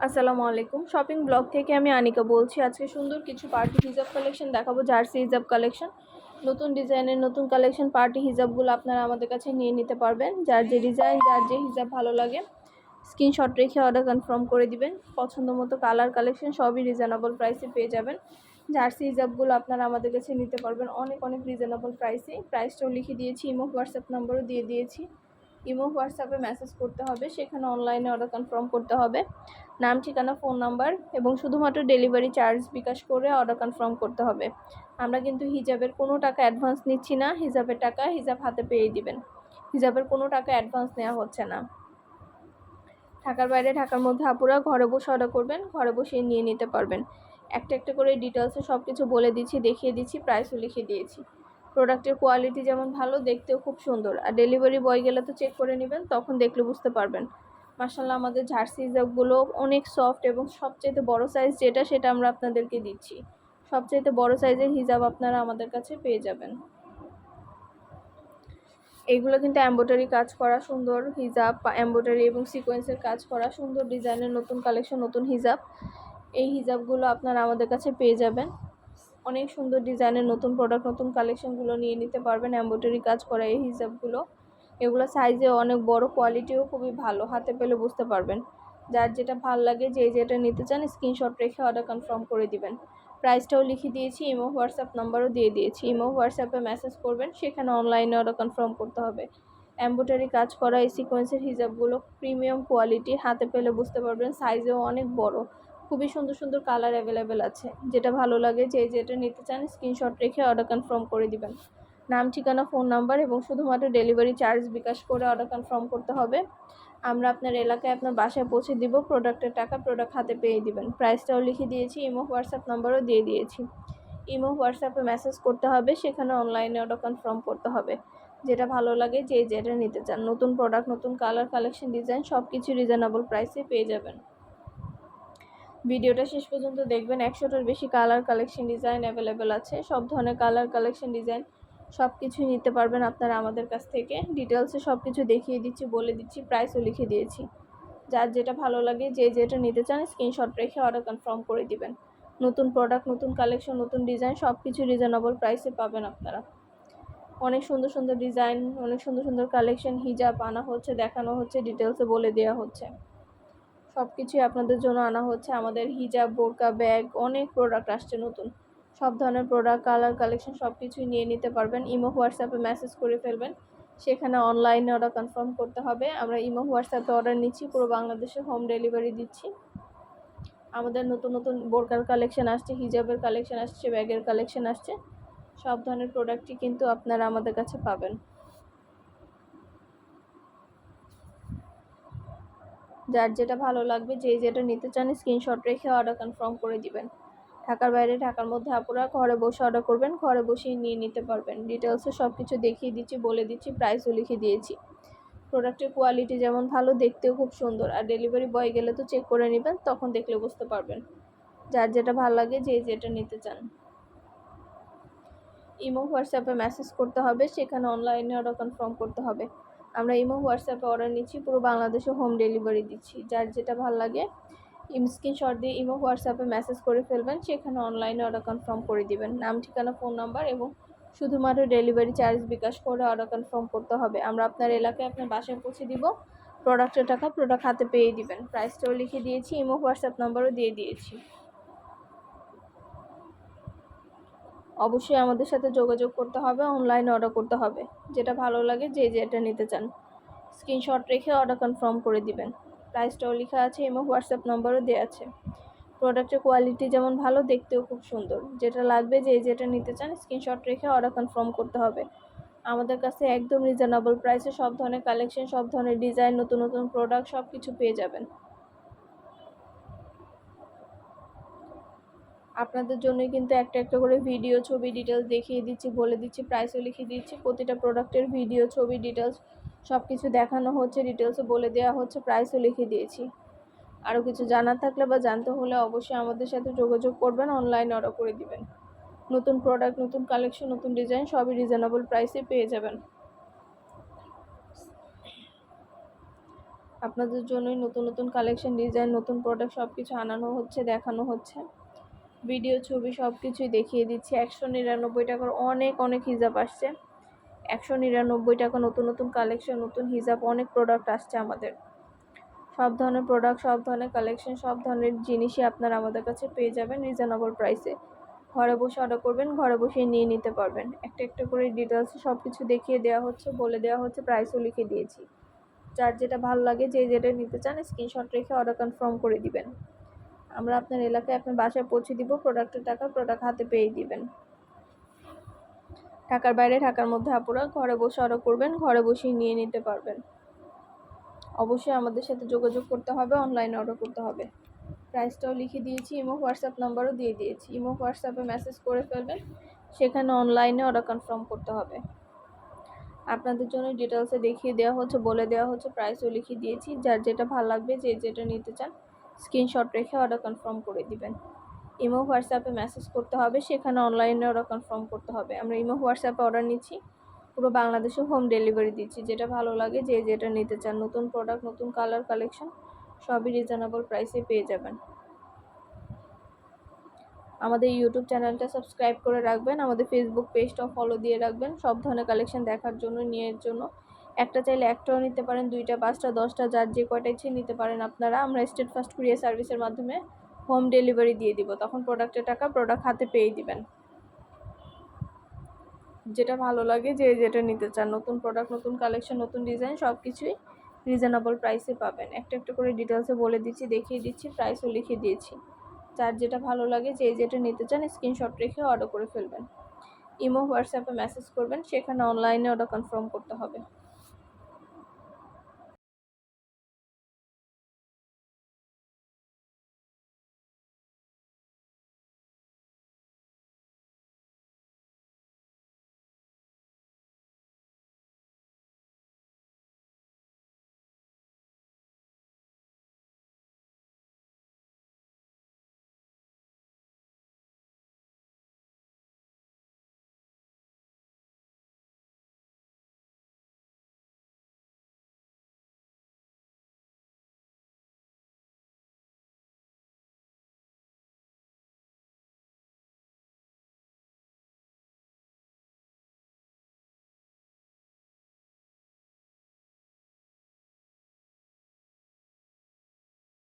আসসালামু আলাইকুম। Shopping blog থেকে আমি আনিকা বলছি। আজকে সুন্দর কিছু পার্টি হিজাব কালেকশন দেখাবো, জার্সি হিজাব কালেকশন। নতুন ডিজাইনের নতুন কালেকশন পার্টি হিজাবগুলো আপনারা আমাদের কাছে নিয়ে নিতে পারবেন। যার যে ডিজাইন, যার যে হিজাব ভালো লাগে স্ক্রিনশট রেখে অর্ডার কনফার্ম করে দিবেন। পছন্দ মতো কালার কালেকশন সবই রিজনেবল প্রাইসে পেয়ে যাবেন। জার্সি হিজাবগুলো আপনারা আমাদের কাছে নিতে পারবেন অনেক অনেক রিজনেবল প্রাইসে। প্রাইসটাও লিখে দিয়েছি, ইমো হোয়াটসঅ্যাপ নাম্বারও দিয়ে দিয়েছি। ইমো হোয়াটসঅ্যাপে মেসেজ করতে হবে, সেখানে অনলাইনে অর্ডার কনফার্ম করতে হবে। নাম, ঠিকানা, ফোন নাম্বার এবং শুধুমাত্র ডেলিভারি চার্জ বিকাশ করে অর্ডার কনফার্ম করতে হবে। আমরা কিন্তু হিজাবের কোনো টাকা অ্যাডভান্স নিচ্ছি না। হিজাবের টাকা হিজাব হাতে পেয়ে দিবেন। হিজাবের কোনো টাকা অ্যাডভান্স নেওয়া হচ্ছে না। ঢাকার বাইরে, ঢাকার মধ্যে আপুরা ঘরে বসে অর্ডার করবেন, ঘরে বসে নিয়ে নিতে পারবেন। একটা একটা করে ডিটেলসে সব কিছু বলে দিচ্ছি, দেখিয়ে দিচ্ছি, প্রাইসও লিখে দিয়েছি। প্রোডাক্টের কোয়ালিটি যেমন ভালো, দেখতেও খুব সুন্দর। আর ডেলিভারি বয় গেলে তো চেক করে নেবেন, তখন দেখলে বুঝতে পারবেন। মাশাআল্লাহ, আমাদের জার্সি হিজাবগুলো অনেক সফট এবং সবচেয়ে বড় সাইজ যেটা, সেটা আমরা আপনাদেরকে দিচ্ছি। সবচেয়ে বড় সাইজের হিজাব আপনারা আমাদের কাছে পেয়ে যাবেন। এইগুলো কিন্তু এমব্রয়ডারি কাজ করা সুন্দর হিজাব, এমব্রয়ডারি এবং সিকোয়েন্সের কাজ করা সুন্দর ডিজাইনের নতুন কালেকশন, নতুন হিজাব। এই হিজাবগুলো আপনারা আমাদের কাছে পেয়ে যাবেন। অনেক সুন্দর ডিজাইনের নতুন প্রোডাক্ট, নতুন কালেকশনগুলো নিয়ে নিতে পারবেন। এমব্রয়ডারি কাজ করা এই হিজাবগুলো, এগুলো সাইজে অনেক বড়, কোয়ালিটিও খুবই ভালো, হাতে পেলে বুঝতে পারবেন। যার যেটা ভাল লাগে, যে যেটা নিতে চান স্ক্রিনশট রেখে অর্ডার কনফার্ম করে দিবেন। প্রাইসটাও লিখে দিয়েছি, ইমো হোয়াটসঅ্যাপ নাম্বারও দিয়ে দিয়েছি। ইমো হোয়াটসঅ্যাপে মেসেজ করবেন, সেখানে অনলাইনে অর্ডার কনফার্ম করতে হবে। এমব্রয়ডারি কাজ করা এই সিকোয়েন্সের হিজাবগুলো প্রিমিয়াম কোয়ালিটি, হাতে পেলে বুঝতে পারবেন। সাইজেও অনেক বড়, খুবই সুন্দর সুন্দর কালার অ্যাভেলেবেল আছে। যেটা ভালো লাগে, যে যেটা নিতে চান স্ক্রিনশট রেখে অর্ডার কনফার্ম করে দিবেন। নাম, ঠিকানা, ফোন নাম্বার এবং শুধুমাত্র ডেলিভারি চার্জ বিকাশ করে অর্ডার কনফার্ম করতে হবে। আমরা আপনার এলাকায় আপনার বাসায় পৌঁছে দিব। প্রোডাক্টের টাকা প্রোডাক্ট হাতে পেয়ে দিবেন। প্রাইসটাও লিখে দিয়েছি, ইমো হোয়াটসঅ্যাপ নাম্বারও দিয়ে দিয়েছি। ইমো হোয়াটসঅ্যাপে মেসেজ করতে হবে, সেখানে অনলাইনে অর্ডার কনফার্ম করতে হবে। যেটা ভালো লাগে, যে যেটা নিতে চান, নতুন প্রোডাক্ট, নতুন কালার কালেকশন, ডিজাইন সব কিছু রিজনেবল প্রাইসে পেয়ে যাবেন। ভিডিওটা শেষ পর্যন্ত দেখবেন। 100টার বেশি কালার কালেকশন ডিজাইন অ্যাভেলেবেল আছে। সব ধরনের কালার কালেকশন ডিজাইন সব কিছুই নিতে পারবেন আপনারা আমাদের কাছ থেকে। ডিটেলসে সব কিছু দেখিয়ে দিচ্ছি, বলে দিচ্ছি, প্রাইসও লিখে দিয়েছি। যার যেটা ভালো লাগে, যে যেটা নিতে চান স্ক্রিনশট রেখে অর্ডার কনফার্ম করে দিবেন। নতুন প্রোডাক্ট, নতুন কালেকশন, নতুন ডিজাইন সব কিছু রিজনেবল প্রাইসে পাবেন আপনারা। অনেক সুন্দর সুন্দর ডিজাইন, অনেক সুন্দর সুন্দর কালেকশন হিজাব আনা হচ্ছে, দেখানো হচ্ছে, ডিটেলসে বলে দেওয়া হচ্ছে। সব কিছুই আপনাদের জন্য আনা হচ্ছে। আমাদের হিজাব, বোরকা, ব্যাগ, অনেক প্রোডাক্ট আসছে নতুন। সব ধরনের প্রোডাক্ট, কালার কালেকশন সব কিছুই নিয়ে নিতে পারবেন। ইমো হোয়াটসঅ্যাপে মেসেজ করে ফেলবেন, সেখানে অনলাইনে অর্ডার কনফার্ম করতে হবে। আমরা ইমো হোয়াটসঅ্যাপে অর্ডার নিচ্ছি, পুরো বাংলাদেশে হোম ডেলিভারি দিচ্ছি। আমাদের নতুন নতুন বোরকার কালেকশন আসছে, হিজাবের কালেকশন আসছে, ব্যাগের কালেকশন আসছে। সব ধরনের প্রোডাক্টই কিন্তু আপনারা আমাদের কাছে পাবেন। যার যেটা ভালো লাগবে, যে যেটা নিতে চান স্ক্রিনশট রেখে অর্ডার কনফার্ম করে দিবেন। ঢাকার বাইরে, ঢাকার মধ্যে আপুরা ঘরে বসে অর্ডার করবেন, ঘরে বসেই নিয়ে নিতে পারবেন। ডিটেলসে সব কিছু দেখিয়ে দিচ্ছি, বলে দিচ্ছি, প্রাইসও লিখে দিয়েছি। প্রোডাক্টের কোয়ালিটি যেমন ভালো, দেখতেও খুব সুন্দর। আর ডেলিভারি বয় গেলে তো চেক করে নেবেন, তখন দেখলে বুঝতে পারবেন। যার যেটা ভালো লাগে, যে যেটা নিতে চান ইমো হোয়াটসঅ্যাপে মেসেজ করতে হবে, সেখানে অনলাইনে অর্ডার কনফার্ম করতে হবে। আমরা ইমো হোয়াটসঅ্যাপে অর্ডার নিচ্ছি, পুরো বাংলাদেশে হোম ডেলিভারি দিচ্ছি। যার যেটা ভালো লাগে স্ক্রিনশট দিয়ে ইমো হোয়াটসঅ্যাপে মেসেজ করে ফেলবেন, সেখানে অনলাইনে অর্ডার কনফার্ম করে দিবেন। নাম, ঠিকানা, ফোন নাম্বার এবং শুধুমাত্র ডেলিভারি চার্জ বিকাশ করে অর্ডার কনফার্ম করতে হবে। আমরা আপনার এলাকায় আপনার বাসায় পৌঁছে দিব। প্রোডাক্টের টাকা প্রোডাক্ট হাতে পেয়ে দিবেন। প্রাইসটাও লিখে দিয়েছি, ইমো হোয়াটসঅ্যাপ নাম্বারও দিয়ে দিয়েছি। অবশ্যই আমাদের সাথে যোগাযোগ করতে হবে, অনলাইনে অর্ডার করতে হবে। যেটা ভালো লাগে, যে যেটা নিতে চান স্ক্রিনশট রেখে অর্ডার কনফার্ম করে দিবেন। প্রাইসটাও লেখা আছে, ইমো হোয়াটসঅ্যাপ নাম্বারও দেওয়া আছে। প্রোডাক্টের কোয়ালিটি যেমন ভালো, দেখতেও খুব সুন্দর। যেটা লাগবে, যে যেটা নিতে চান স্ক্রিনশট রেখে অর্ডার কনফার্ম করতে হবে। আমাদের কাছে একদম রিজনেবল প্রাইসে সব ধরনের কালেকশন, সব ধরনের ডিজাইন, নতুন নতুন প্রোডাক্ট সব কিছু পেয়ে যাবেন। আপনাদের জন্যই কিন্তু একটা একটা করে ভিডিও, ছবি, ডিটেলস দেখিয়ে দিচ্ছি, বলে দিচ্ছি, প্রাইসও লিখে দিচ্ছি। প্রতিটা প্রোডাক্টের ভিডিও, ছবি, ডিটেলস সব কিছু দেখানো হচ্ছে, ডিটেলসও বলে দেওয়া হচ্ছে, প্রাইসও লিখে দিয়েছি। আরও কিছু জানার থাকলে বা জানতে হলে অবশ্যই আমাদের সাথে যোগাযোগ করবেন, অনলাইনে অর্ডার করে দিবেন। নতুন প্রোডাক্ট, নতুন কালেকশন, নতুন ডিজাইন সবই রিজনেবল প্রাইসে পেয়ে যাবেন। আপনাদের জন্যই নতুন নতুন কালেকশন, ডিজাইন, নতুন প্রোডাক্ট সব কিছু আনানো হচ্ছে, দেখানো হচ্ছে। ভিডিও, ছবি সব কিছুই দেখিয়ে দিচ্ছি। 199 টাকার অনেক অনেক হিজাব আসছে। 199 টাকা নতুন নতুন কালেকশন, নতুন হিজাব, অনেক প্রোডাক্ট আসছে আমাদের। সব ধরনের প্রোডাক্ট, সব ধরনের কালেকশন, সব ধরনের জিনিসই আপনারা আমাদের কাছে পেয়ে যাবেন রিজনেবল প্রাইসে। ঘরে বসে অর্ডার করবেন, ঘরে বসেই নিয়ে নিতে পারবেন। একটা একটা করে ডিটেলস সব কিছু দেখিয়ে দেওয়া হচ্ছে, বলে দেওয়া হচ্ছে, প্রাইসও লিখে দিয়েছি। যার যেটা ভালো লাগে, যে যেটা নিতে চান স্ক্রিনশট রেখে অর্ডার কনফার্ম করে দিবেন। আমরা আপনার এলাকায় আপনার বাসায় পৌঁছে দিব। প্রোডাক্টের টাকা প্রোডাক্ট হাতে পেয়ে দিবেন। ঢাকার বাইরে, ঢাকার মধ্যে আপুরা ঘরে বসে অর্ডার করবেন, ঘরে বসেই নিয়ে নিতে পারবেন। অবশ্যই আমাদের সাথে যোগাযোগ করতে হবে, অনলাইনে অর্ডার করতে হবে। প্রাইসটাও লিখে দিয়েছি, ইমো হোয়াটসঅ্যাপ নাম্বারও দিয়ে দিয়েছি। ইমো হোয়াটসঅ্যাপে মেসেজ করে ফেলবেন, সেখানে অনলাইনে অর্ডার কনফার্ম করতে হবে। আপনাদের জন্য ডিটেলসে দেখিয়ে দেওয়া হচ্ছে, বলে দেওয়া হচ্ছে, প্রাইসও লিখে দিয়েছি। যার যেটা ভালো লাগবে, যে যেটা নিতে চান স্ক্রিনশট রেখে অর্ডার কনফার্ম করে দিবেন। ইমো হোয়াটসঅ্যাপে মেসেজ করতে হবে, সেখানে অনলাইনে অর্ডার কনফার্ম করতে হবে। আমরা ইমো হোয়াটসঅ্যাপে অর্ডার নিচ্ছি, পুরো বাংলাদেশে হোম ডেলিভারি দিচ্ছি। যেটা ভালো লাগে, যে যেটা নিতে চান, নতুন প্রোডাক্ট, নতুন কালার, কালেকশন সবই রিজনেবল প্রাইসে পেয়ে যাবেন। আমাদের ইউটিউব চ্যানেলটা সাবস্ক্রাইব করে রাখবেন, আমাদের ফেসবুক পেজটাও ফলো দিয়ে রাখবেন সব ধরনের কালেকশন দেখার জন্য, নিয়ে জন্য। একটা চাইলে একটাও নিতে পারেন, 2টা, 5টা, 10টা, যার যে কয়টা ইচ্ছে নিতে পারেন আপনারা। আমরা স্টেট ফার্স্ট কুরিয়ার সার্ভিসের মাধ্যমে হোম ডেলিভারি দিয়ে দিব, তখন প্রোডাক্টের টাকা প্রোডাক্ট হাতে পেয়ে দিবেন। যেটা ভালো লাগে, যে যেটা নিতে চান, নতুন প্রোডাক্ট, নতুন কালেকশন, নতুন ডিজাইন সব কিছুই রিজনেবল প্রাইসে পাবেন। একটা একটা করে ডিটেলসে বলে দিচ্ছি, দেখিয়ে দিচ্ছি, প্রাইসও লিখে দিয়েছি। যার যেটা ভালো লাগে, যে যেটা নিতে চান স্ক্রিনশট রেখে অর্ডার করে ফেলবেন। ইমো হোয়াটসঅ্যাপে মেসেজ করবেন, সেখানে অনলাইনে অর্ডার কনফার্ম করতে হবে।